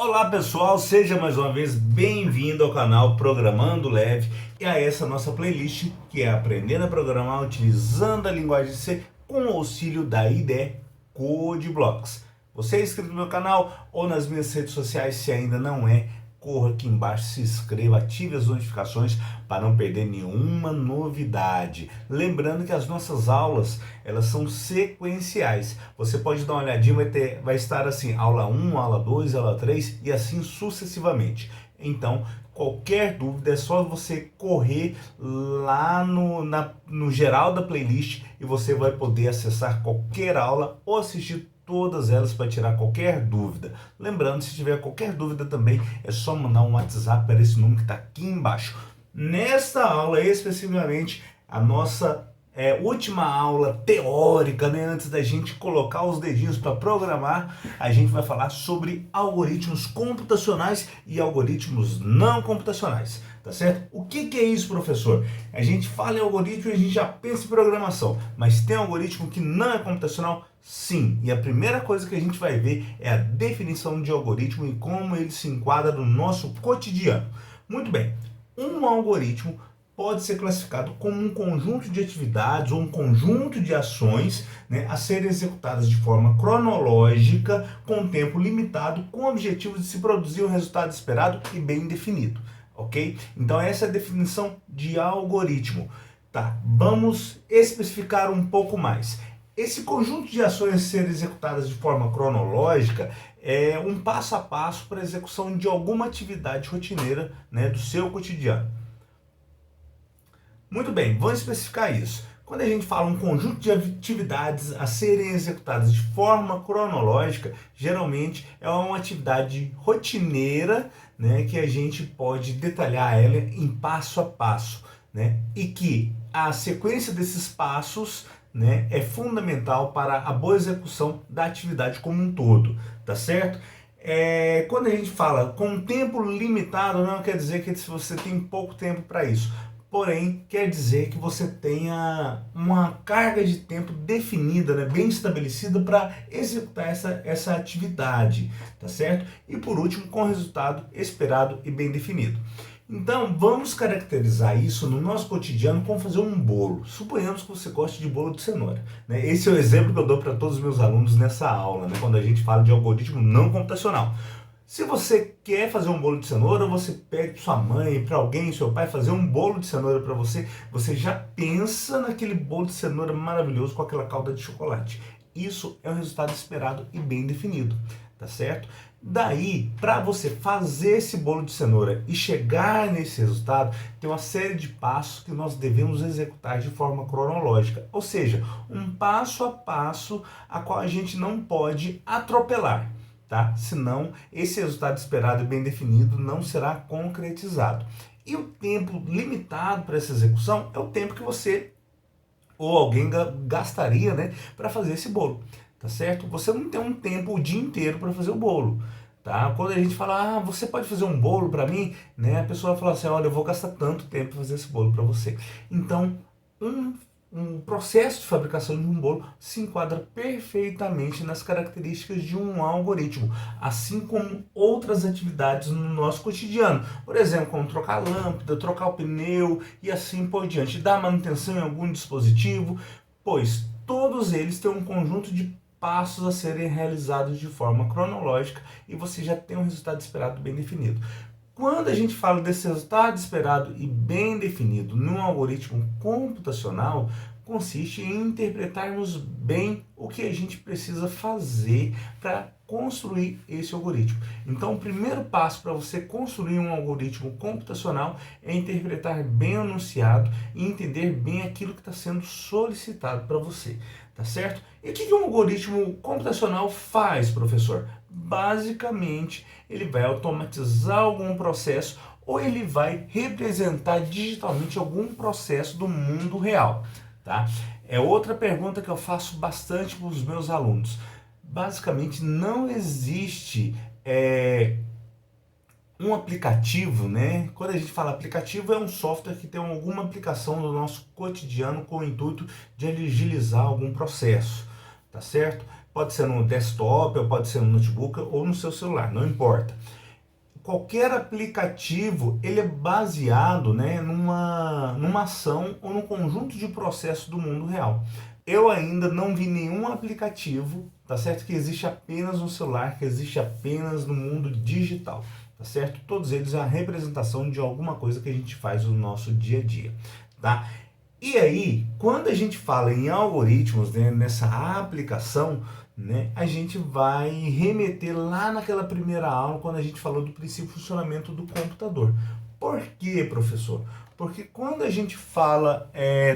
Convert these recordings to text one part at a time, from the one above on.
Olá pessoal, seja mais uma vez bem-vindo ao canal Programando Leve e a essa nossa playlist que é Aprendendo a Programar utilizando a linguagem C com o auxílio da IDE Code Blocks. Você é inscrito no meu canal ou nas minhas redes sociais? Se ainda não é, corra aqui embaixo, se inscreva, ative as notificações para não perder nenhuma novidade. Lembrando que as nossas aulas, elas são sequenciais. Você pode dar uma olhadinha, vai estar assim, aula 1, aula 2, aula 3 e assim sucessivamente. Então, qualquer dúvida é só você correr lá no geral da playlist e você vai poder acessar qualquer aula ou assistir todas elas para tirar qualquer dúvida. Lembrando, se tiver qualquer dúvida também, é só mandar um WhatsApp para esse número que está aqui embaixo. Nesta aula, especificamente, a nossa última aula teórica, né, antes da gente colocar os dedinhos para programar, a gente vai falar sobre algoritmos computacionais e algoritmos não computacionais, tá certo? O que é isso, professor? A gente fala em algoritmo e a gente já pensa em programação, mas tem algoritmo que não é computacional? Sim, e a primeira coisa que a gente vai ver é a definição de algoritmo e como ele se enquadra no nosso cotidiano. Muito bem, um algoritmo pode ser classificado como um conjunto de atividades ou um conjunto de ações, né, a serem executadas de forma cronológica, com tempo limitado, com o objetivo de se produzir um resultado esperado e bem definido, ok? Então essa é a definição de algoritmo. Tá, vamos especificar um pouco mais. Esse conjunto de ações a serem executadas de forma cronológica é um passo a passo para a execução de alguma atividade rotineira, né, do seu cotidiano. Muito bem, vamos especificar isso. Quando a gente fala um conjunto de atividades a serem executadas de forma cronológica, geralmente é uma atividade rotineira, né, que a gente pode detalhar ela em passo a passo, né, e que a sequência desses passos, né, é fundamental para a boa execução da atividade como um todo, tá certo? Quando a gente fala com tempo limitado, não quer dizer que você tem pouco tempo para isso. Porém, quer dizer que você tenha uma carga de tempo definida, né, bem estabelecida para executar essa atividade, tá certo? E por último, com resultado esperado e bem definido. Então, vamos caracterizar isso no nosso cotidiano como fazer um bolo. Suponhamos que você goste de bolo de cenoura, né? Esse é o exemplo que eu dou para todos os meus alunos nessa aula, né, quando a gente fala de algoritmo não computacional. Se você quer fazer um bolo de cenoura, você pede para sua mãe, para alguém, seu pai, fazer um bolo de cenoura para você, você já pensa naquele bolo de cenoura maravilhoso com aquela calda de chocolate. Isso é um resultado esperado e bem definido, tá certo? Daí, para você fazer esse bolo de cenoura e chegar nesse resultado, tem uma série de passos que nós devemos executar de forma cronológica, ou seja, um passo a passo a qual a gente não pode atropelar. Tá? Senão, esse resultado esperado e bem definido não será concretizado. E o tempo limitado para essa execução é o tempo que você ou alguém gastaria, né, para fazer esse bolo, tá certo? Você não tem um tempo o dia inteiro para fazer o bolo, tá? Quando a gente fala, você pode fazer um bolo para mim, né, a pessoa fala assim, olha, eu vou gastar tanto tempo para fazer esse bolo para você. Então, um processo de fabricação de um bolo se enquadra perfeitamente nas características de um algoritmo, assim como outras atividades no nosso cotidiano. Por exemplo, como trocar a lâmpada, trocar o pneu e assim por diante. Dar manutenção em algum dispositivo, pois todos eles têm um conjunto de passos a serem realizados de forma cronológica e você já tem um resultado esperado bem definido. Quando a gente fala desse resultado esperado e bem definido num algoritmo computacional, consiste em interpretarmos bem o que a gente precisa fazer para construir esse algoritmo. Então, o primeiro passo para você construir um algoritmo computacional é interpretar bem o enunciado e entender bem aquilo que está sendo solicitado para você, tá certo? E o que um algoritmo computacional faz, professor? Basicamente, ele vai automatizar algum processo ou ele vai representar digitalmente algum processo do mundo real, tá? É outra pergunta que eu faço bastante para os meus alunos. Basicamente, não existe um aplicativo, né? Quando a gente fala aplicativo, é um software que tem alguma aplicação no nosso cotidiano com o intuito de agilizar algum processo, tá certo? Pode ser no desktop, ou pode ser no notebook, ou no seu celular, não importa. Qualquer aplicativo, ele é baseado, né, numa ação ou num conjunto de processos do mundo real. Eu ainda não vi nenhum aplicativo, tá certo, que existe apenas no celular, que existe apenas no mundo digital, tá certo? Todos eles são a representação de alguma coisa que a gente faz no nosso dia a dia, tá? E aí, quando a gente fala em algoritmos, né, nessa aplicação, né, a gente vai remeter lá naquela primeira aula, quando a gente falou do princípio de funcionamento do computador. Por quê, professor? Porque quando a gente fala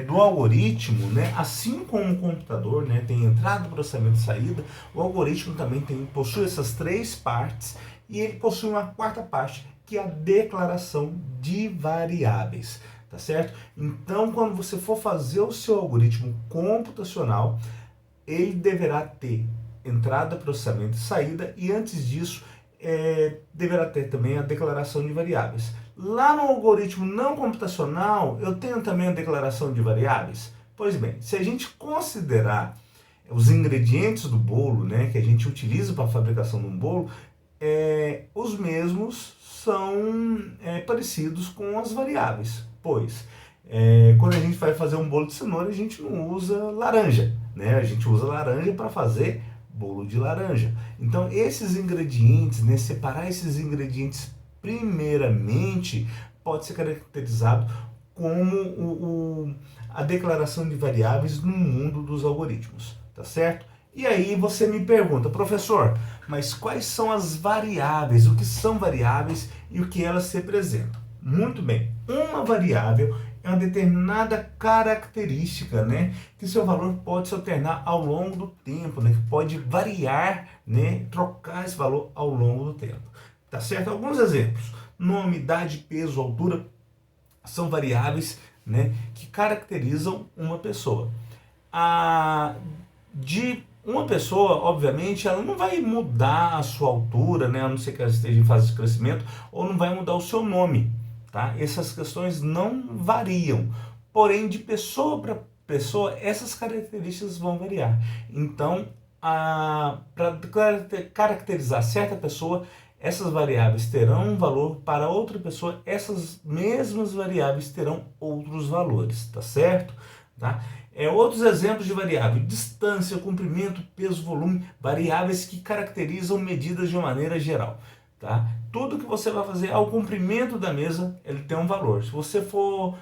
do algoritmo, né, assim como o computador, né, tem entrada, processamento e saída, o algoritmo também possui essas três partes e ele possui uma quarta parte, que é a declaração de variáveis. Tá certo? Então, quando você for fazer o seu algoritmo computacional, ele deverá ter entrada, processamento e saída, e antes disso, deverá ter também a declaração de variáveis. Lá no algoritmo não computacional, eu tenho também a declaração de variáveis? Pois bem, se a gente considerar os ingredientes do bolo, né, que a gente utiliza para a fabricação de um bolo, os mesmos são parecidos com as variáveis, pois quando a gente vai fazer um bolo de cenoura, a gente não usa laranja, né? A gente usa laranja para fazer bolo de laranja. Então, esses ingredientes, né, separar esses ingredientes primeiramente, pode ser caracterizado como a declaração de variáveis no mundo dos algoritmos, tá certo? E aí você me pergunta, professor, mas quais são as variáveis? O que são variáveis e o que elas representam? Muito bem, uma variável é uma determinada característica, né, que seu valor pode se alternar ao longo do tempo, né, que pode variar, né, trocar esse valor ao longo do tempo. Tá certo? Alguns exemplos: nome, idade, peso, altura são variáveis, né, que caracterizam uma pessoa. De uma pessoa, obviamente, ela não vai mudar a sua altura, né, a não ser que ela esteja em fase de crescimento, ou não vai mudar o seu nome, tá? Essas questões não variam. Porém, de pessoa para pessoa, essas características vão variar. Então, para caracterizar certa pessoa, essas variáveis terão um valor, para outra pessoa, essas mesmas variáveis terão outros valores, tá certo? Tá? Outros exemplos de variável: distância, comprimento, peso, volume, variáveis que caracterizam medidas de uma maneira geral. Tá? Tudo que você vai fazer ao comprimento da mesa, ele tem um valor. Se você for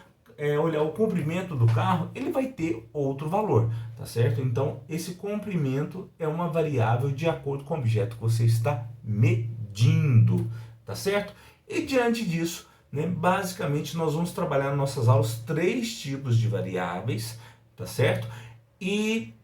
olhar o comprimento do carro, ele vai ter outro valor, tá certo? Então, esse comprimento é uma variável de acordo com o objeto que você está medindo, tá certo? E diante disso, né, basicamente nós vamos trabalhar nas nossas aulas três tipos de variáveis, tá certo? E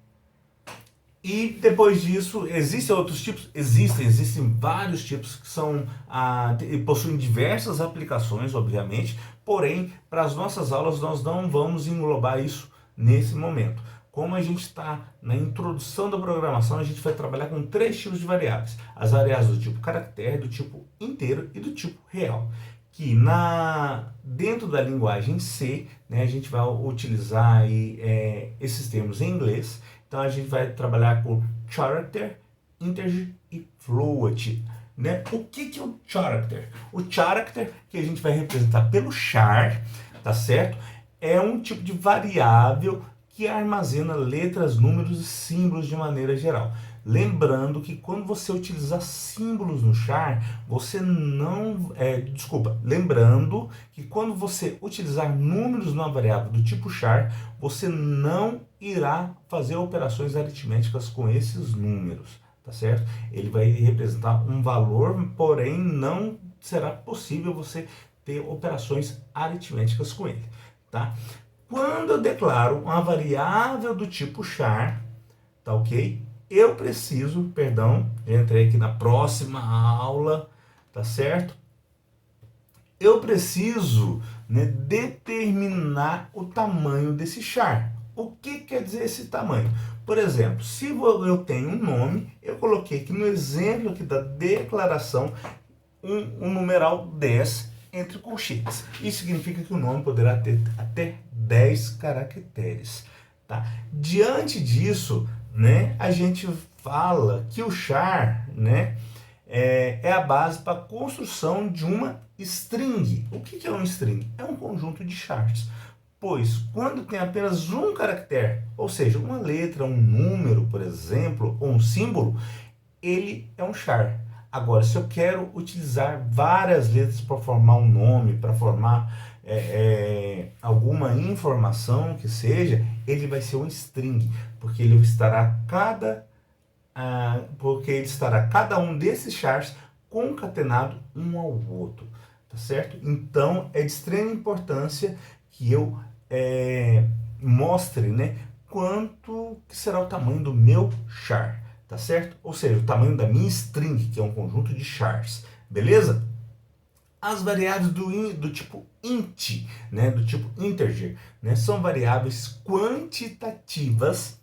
depois disso, existem outros tipos? Existem vários tipos que possuem diversas aplicações, obviamente, porém, para as nossas aulas nós não vamos englobar isso nesse momento. Como a gente está na introdução da programação, a gente vai trabalhar com três tipos de variáveis: as variáveis do tipo caractere, do tipo inteiro e do tipo real. Que dentro da linguagem C, né, a gente vai utilizar aí, esses termos em inglês. Então a gente vai trabalhar com character, integer e float. Né? O que é o character? O character, que a gente vai representar pelo char, tá certo? É um tipo de variável que armazena letras, números e símbolos de maneira geral. Lembrando que quando você utilizar símbolos no char, você não... lembrando que quando você utilizar números numa variável do tipo char, você não irá fazer operações aritméticas com esses números, tá certo? Ele vai representar um valor, porém não será possível você ter operações aritméticas com ele, tá? Quando eu declaro uma variável do tipo char, tá ok? Eu preciso, já entrei aqui na próxima aula, tá certo? Eu preciso, né, determinar o tamanho desse char. O que quer dizer esse tamanho? Por exemplo, se eu tenho um nome, eu coloquei aqui no exemplo aqui da declaração um numeral 10 entre colchetes. Isso significa que o nome poderá ter até 10 caracteres. Tá? Diante disso, né, a gente fala que o char, né, é a base para a construção de uma string. O que é um string? É um conjunto de chars. Pois, quando tem apenas um caractere, ou seja, uma letra, um número, por exemplo, ou um símbolo, ele é um char. Agora, se eu quero utilizar várias letras para formar um nome, para formar alguma informação que seja, ele vai ser um string, porque ele estará cada um desses chars concatenado um ao outro, tá certo? Então, é de extrema importância que eu mostre, né, quanto que será o tamanho do meu char, tá certo? Ou seja, o tamanho da minha string, que é um conjunto de chars, beleza? As variáveis do tipo int, né, do tipo integer, né, são variáveis quantitativas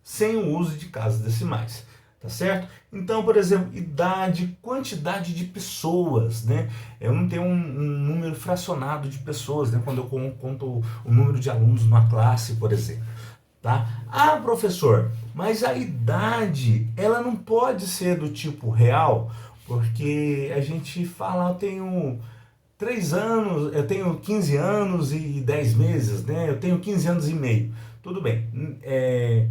sem o uso de casas decimais, tá certo? Então, por exemplo, idade, quantidade de pessoas, né? Eu não tenho um número fracionado de pessoas, né? Quando eu conto o número de alunos numa classe, por exemplo, tá? Ah, professor, mas a idade, ela não pode ser do tipo real, porque a gente fala, eu tenho 3 anos, eu tenho 15 anos e 10 meses, né? Eu tenho 15 anos e meio. Tudo bem.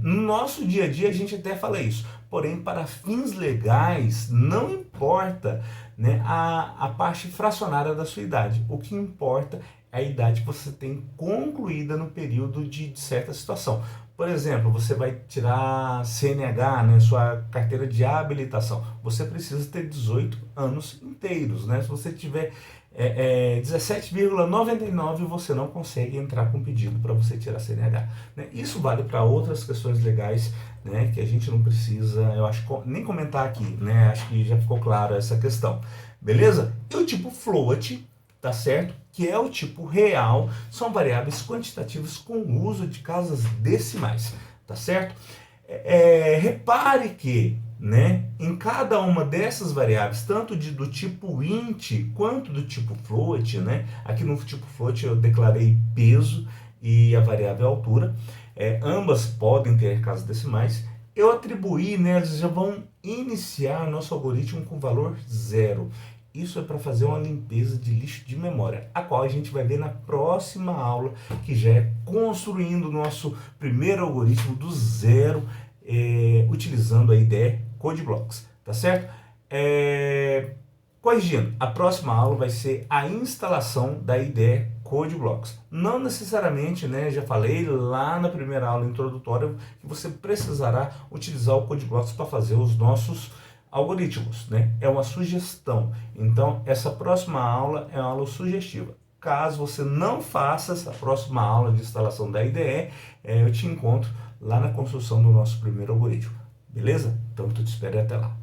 No nosso dia a dia a gente até fala isso. Porém, para fins legais, não importa, né, a parte fracionária da sua idade. O que importa é a idade que você tem concluída no período de certa situação. Por exemplo, você vai tirar CNH, né, sua carteira de habilitação. Você precisa ter 18 anos inteiros, né? Se você tiver 17,99, você não consegue entrar com pedido para você tirar CNH. Né? Isso vale para outras questões legais, né, que a gente não precisa, eu acho, nem comentar aqui, né? Acho que já ficou claro essa questão. Beleza? E o tipo float, tá certo? Que é o tipo real, são variáveis quantitativas com o uso de casas decimais, tá certo? Repare que, né, em cada uma dessas variáveis, tanto do tipo int quanto do tipo float, né, aqui no tipo float eu declarei peso e a variável altura, ambas podem ter casas decimais, eu atribuí, né, eles já vão iniciar nosso algoritmo com valor 0. Isso é para fazer uma limpeza de lixo de memória, a qual a gente vai ver na próxima aula, que já é construindo o nosso primeiro algoritmo do zero, utilizando a IDE CodeBlocks, tá certo? Corrigindo, a próxima aula vai ser a instalação da IDE CodeBlocks. Não necessariamente, né, já falei lá na primeira aula introdutória, que você precisará utilizar o CodeBlocks para fazer os nossos algoritmos, né? É uma sugestão. Então, essa próxima aula é uma aula sugestiva. Caso você não faça essa próxima aula de instalação da IDE, eu te encontro lá na construção do nosso primeiro algoritmo. Beleza? Então, eu te espero até lá.